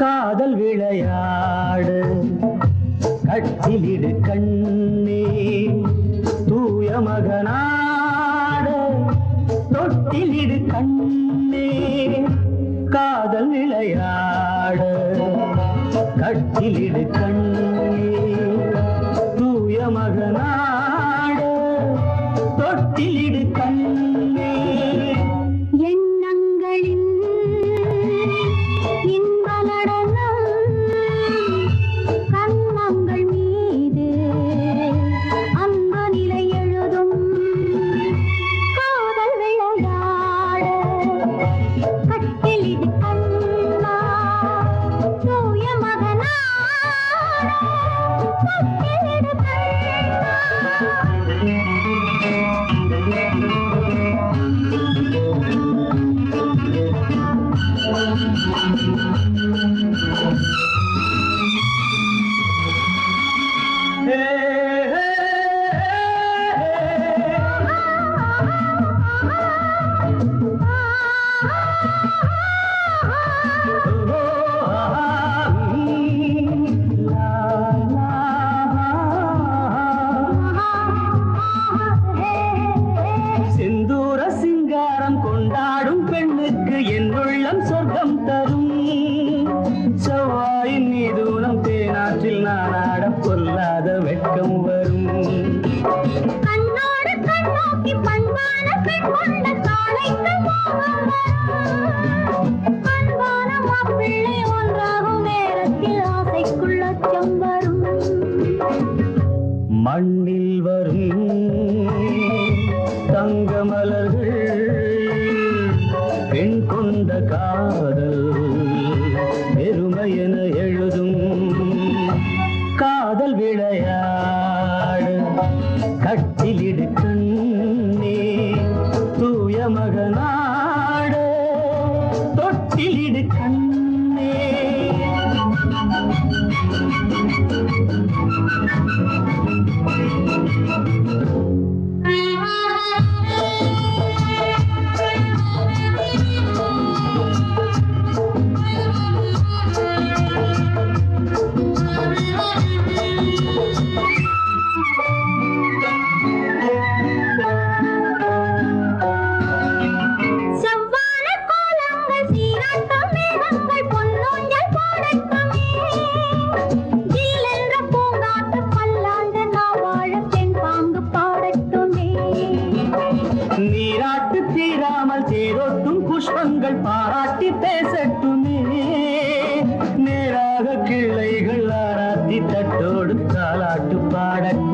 காதல் விளையாடு கட்டிலிடு கண்ணே தூய மகனாடு தொட்டிலிடு கண்ணே காதல் விளையாடு கட்டிலிடு கண்ணே தூய மகனாடு தொட்டிலிடு கண்ணே எண்ணங்களின் இன்ப நடனம் கண்ணங்கள் மீது அந்த நிலை எழுதும் காதல் விளையாட கட்டிலிடு கண்ணா தூய மகனாட தொட்டிலிடு கண்ணா செந்தூர சிங்காரம் கொண்டாடும் பெண்ணுக்கு என் உள்ளம் சொர்க்கம் தரும் செவ்வாயின் மீதூனம் தேனாற்றில் நானாட பொல்லாத வெட்கம் வரும் கண்ணோடு கண்ணோக்கி பண்பான பெண் கொண்ட காளைக்கு மோகம் வரும். அன்பான மாப்பிள்ளை ஒன்றாகும் நேரத்தில் ஆசைக்குள் அச்சம் வரும். மண்ணில் வரும் தங்க மலர்கள் பெண் கொண்ட காதல் பெருமையென எழுதும் காதல் விளையாடு கட்டிலிடு கண்ணே தூய மகனாடு தொட்டிலிடு கண்ணே செவ்வான கோலங்கள் சீராட்டம் மேகங்கள் பொன்னூஞ்சல் போடட்டுமே. ஜில்லென்ற பூங்காற்று பல்லாண்டு நான் வாழ தென் பாங்கு பாடட்டுமே. நீராட்டு தீராமல் தேரோட்டும் புஷ்பங்கள் பாராட்டி பேசட்டுமே நேராக கிளைகள் ஆராத்தி தட்டோடு தாலாட்டு பாடட்டும்